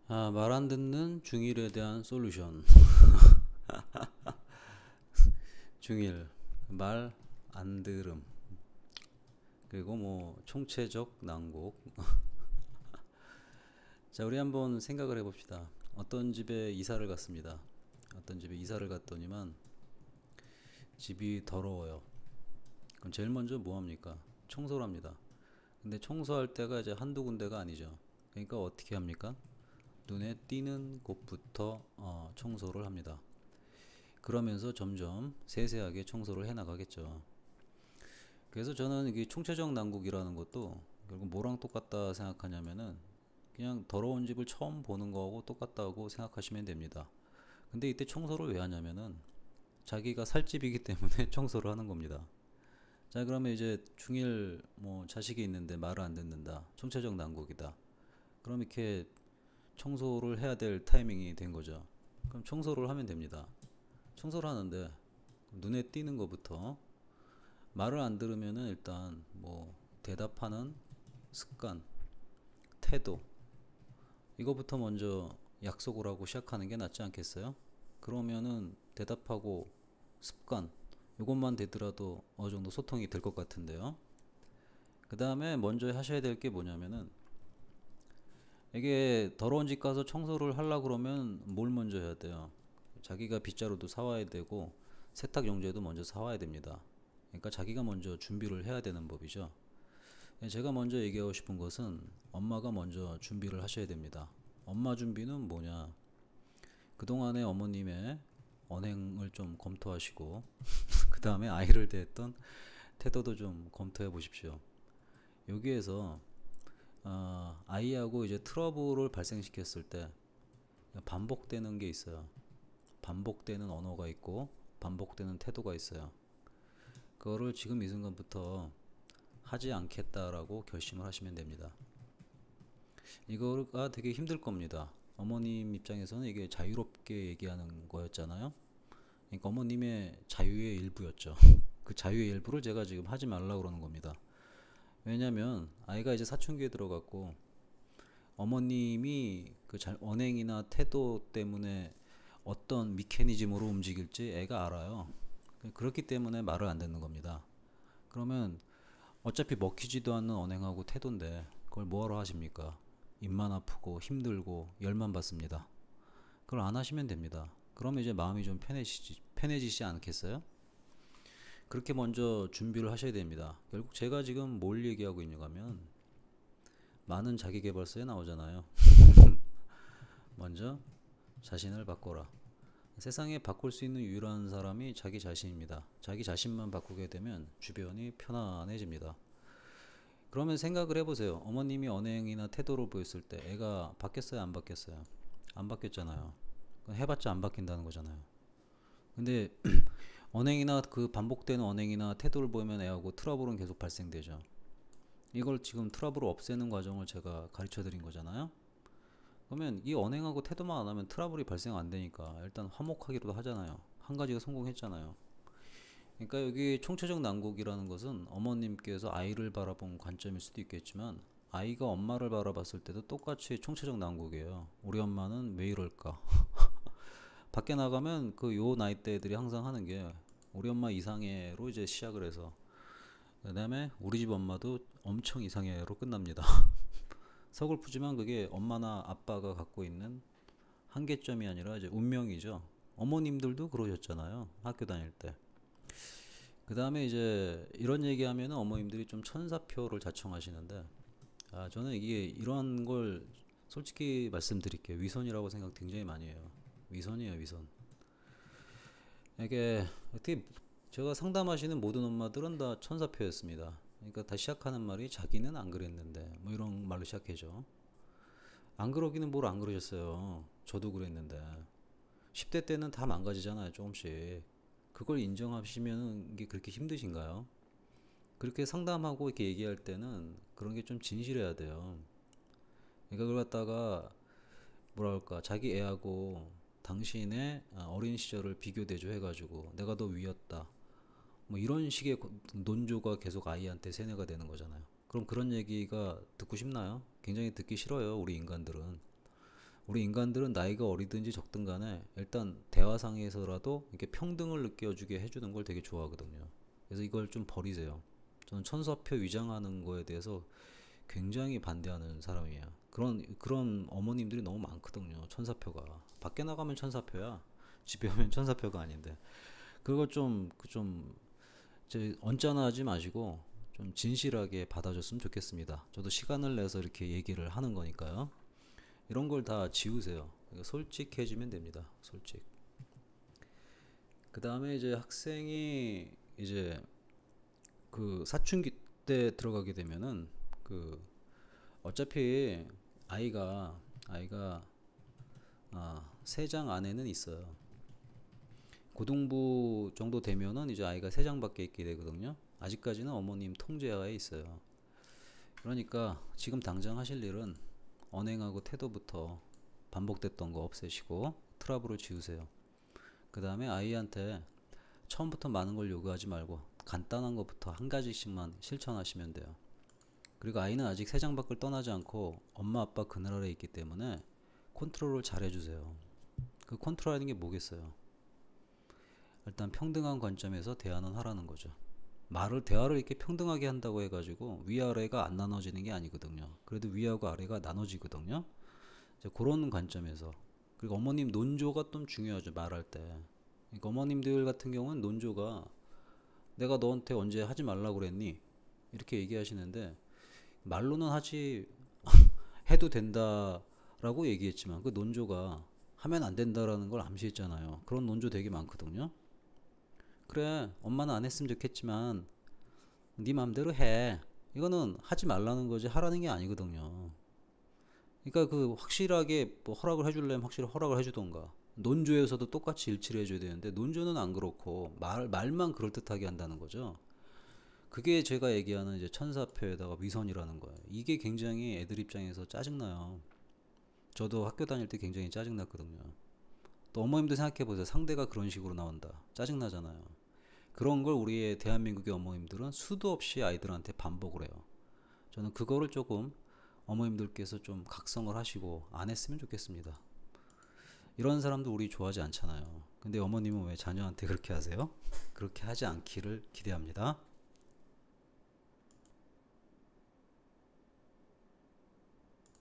말 안 듣는 중일에 대한 솔루션. 중일, 말 안 들음. 그리고 뭐 총체적 난국. 자, 우리 한번 생각을 해봅시다. 어떤 집에 이사를 갔습니다. 어떤 집에 이사를 갔더니만 집이 더러워요. 그럼 제일 먼저 뭐 합니까? 청소를 합니다. 근데 청소할 때가 이제 한두 군데가 아니죠. 그러니까 어떻게 합니까? 눈에 띄는 곳부터 청소를 합니다. 그러면서 점점 세세하게 청소를 해 나가겠죠. 그래서 저는 이게 총체적 난국이라는 것도 결국 뭐랑 똑같다 생각하냐면은 그냥 더러운 집을 처음 보는 거하고 똑같다고 생각하시면 됩니다. 근데 이때 청소를 왜 하냐면은 자기가 살 집이기 때문에 청소를 하는 겁니다. 자, 그러면 이제 중일 뭐 자식이 있는데 말을 안 듣는다. 총체적 난국이다. 그럼 이렇게 청소를 해야 될 타이밍이 된 거죠. 그럼 청소를 하면 됩니다. 청소를 하는데 눈에 띄는 것부터 말을 안 들으면은 일단 뭐 대답하는 습관, 태도, 이거부터 먼저 약속을 하고 시작하는 게 낫지 않겠어요? 그러면은 대답하고 습관, 이것만 되더라도 어느 정도 소통이 될 것 같은데요. 그 다음에 먼저 하셔야 될 게 뭐냐면은 이게 더러운 집 가서 청소를 하려고 그러면 뭘 먼저 해야 돼요? 자기가 빗자루도 사와야 되고 세탁 용제도 먼저 사와야 됩니다. 그러니까 자기가 먼저 준비를 해야 되는 법이죠. 제가 먼저 얘기하고 싶은 것은 엄마가 먼저 준비를 하셔야 됩니다. 엄마 준비는 뭐냐? 그동안에 어머님의 언행을 좀 검토하시고 그 다음에 아이를 대했던 태도도 좀 검토해 보십시오. 여기에서 아이하고 이제 트러블을 발생시켰을 때 반복되는 게 있어요. 반복되는 언어가 있고 반복되는 태도가 있어요. 그거를 지금 이 순간부터 하지 않겠다라고 결심을 하시면 됩니다. 이거가 되게 힘들 겁니다. 어머님 입장에서는 이게 자유롭게 얘기하는 거였잖아요. 그러니까 어머님의 자유의 일부였죠. 그 자유의 일부를 제가 지금 하지 말라고 그러는 겁니다. 왜냐면 아이가 이제 사춘기에 들어갔고 어머님이 그 언행이나 태도 때문에 어떤 미케니즘으로 움직일지 애가 알아요. 그렇기 때문에 말을 안 듣는 겁니다. 그러면 어차피 먹히지도 않는 언행하고 태도인데 그걸 뭐하러 하십니까? 입만 아프고 힘들고 열만 받습니다. 그걸 안 하시면 됩니다. 그러면 이제 마음이 좀 편해지지 않겠어요? 그렇게 먼저 준비를 하셔야 됩니다. 결국 제가 지금 뭘 얘기하고 있는가 하면 많은 자기계발서에 나오잖아요. 먼저 자신을 바꿔라. 세상에 바꿀 수 있는 유일한 사람이 자기 자신입니다. 자기 자신만 바꾸게 되면 주변이 편안해집니다. 그러면 생각을 해보세요. 어머님이 언행이나 태도를 보였을 때 애가 바뀌었어요, 안 바뀌었어요? 안 바뀌었잖아요. 해봤자 안 바뀐다는 거잖아요. 근데 언행이나 그 반복되는 언행이나 태도를 보이면 애하고 트러블은 계속 발생되죠. 이걸 지금 트러블을 없애는 과정을 제가 가르쳐 드린 거잖아요. 그러면 이 언행하고 태도만 안 하면 트러블이 발생 안 되니까 일단 화목하기로 하잖아요. 한 가지가 성공했잖아요. 그러니까 여기 총체적 난국이라는 것은 어머님께서 아이를 바라본 관점일 수도 있겠지만 아이가 엄마를 바라봤을 때도 똑같이 총체적 난국이에요. 우리 엄마는 왜 이럴까? 밖에 나가면 그 요 나이대 애들이 항상 하는 게 우리 엄마 이상해로 이제 시작을 해서 그 다음에 우리 집 엄마도 엄청 이상해로 끝납니다. 서글프지만 그게 엄마나 아빠가 갖고 있는 한계점이 아니라 이제 운명이죠. 어머님들도 그러셨잖아요. 학교 다닐 때. 그 다음에 이제 이런 얘기하면 어머님들이 좀 천사표를 자청하시는데 저는 이게 이런 걸 솔직히 말씀드릴게요. 위선이라고 생각 굉장히 많이 해요. 위선이에요, 위선. 이게 어떻게 제가 상담하시는 모든 엄마들은 다 천사표였습니다. 그러니까 다 시작하는 말이 자기는 안 그랬는데 뭐 이런 말로 시작해죠. 안 그러기는 뭘 안 그러셨어요. 저도 그랬는데 10대 때는 다 망가지잖아요, 조금씩. 그걸 인정하시면 이게 그렇게 힘드신가요? 그렇게 상담하고 이렇게 얘기할 때는 그런 게 좀 진실해야 돼요. 그러니까 그걸 갖다가 뭐랄까 자기 애하고 당신의 어린 시절을 비교 대조해가지고 내가 더 위였다 뭐 이런 식의 논조가 계속 아이한테 세뇌가 되는 거잖아요. 그럼 그런 얘기가 듣고 싶나요? 굉장히 듣기 싫어요, 우리 인간들은. 우리 인간들은 나이가 어리든지 적든 간에 일단 대화상에서라도 이렇게 평등을 느껴주게 해주는 걸 되게 좋아하거든요. 그래서 이걸 좀 버리세요. 저는 천사표 위장하는 거에 대해서 굉장히 반대하는 사람이에요. 그런 어머님들이 너무 많거든요. 천사표가 밖에 나가면 천사표야. 집에 오면 천사표가 아닌데 그거 좀 이제 언짢아하지 마시고 좀 진실하게 받아줬으면 좋겠습니다. 저도 시간을 내서 이렇게 얘기를 하는 거니까요. 이런 걸 다 지우세요. 솔직해지면 됩니다. 솔직. 그 다음에 이제 학생이 이제 그 사춘기 때 들어가게 되면은 그 어차피 아이가 세 장 안에는 있어요. 고등부 정도 되면은 이제 아이가 세 장밖에 있게 되거든요. 아직까지는 어머님 통제하에 있어요. 그러니까 지금 당장 하실 일은 언행하고 태도부터 반복됐던 거 없애시고 트러블을 지우세요. 그 다음에 아이한테 처음부터 많은 걸 요구하지 말고 간단한 것부터 한 가지씩만 실천하시면 돼요. 그리고 아이는 아직 세 장 밖을 떠나지 않고 엄마 아빠 그늘 아래 있기 때문에 컨트롤을 잘 해주세요. 그 컨트롤하는 게 뭐겠어요? 일단 평등한 관점에서 대화는 하라는 거죠. 대화를 이렇게 평등하게 한다고 해가지고 위아래가 안 나눠지는 게 아니거든요. 그래도 위하고 아래가 나눠지거든요. 이제 그런 관점에서. 그리고 어머님 논조가 좀 중요하죠. 말할 때. 그러니까 어머님들 같은 경우는 논조가 내가 너한테 언제 하지 말라고 그랬니? 이렇게 얘기하시는데 말로는 하지 해도 된다라고 얘기했지만 그 논조가 하면 안 된다라는 걸 암시했잖아요. 그런 논조 되게 많거든요. 그래 엄마는 안 했으면 좋겠지만 네 맘대로 해. 이거는 하지 말라는 거지 하라는 게 아니거든요. 그러니까 그 확실하게 뭐 허락을 해주려면 확실히 허락을 해주던가. 논조에서도 똑같이 일치를 해줘야 되는데 논조는 안 그렇고 말만 그럴듯하게 한다는 거죠. 그게 제가 얘기하는 이제 천사표에다가 위선이라는 거예요. 이게 굉장히 애들 입장에서 짜증나요. 저도 학교 다닐 때 굉장히 짜증났거든요. 또 어머님도 생각해보세요. 상대가 그런 식으로 나온다. 짜증나잖아요. 그런 걸 우리의 대한민국의 어머님들은 수도 없이 아이들한테 반복을 해요. 저는 그거를 조금 어머님들께서 좀 각성을 하시고 안 했으면 좋겠습니다. 이런 사람도 우리 좋아하지 않잖아요. 근데 어머님은 왜 자녀한테 그렇게 하세요? 그렇게 하지 않기를 기대합니다.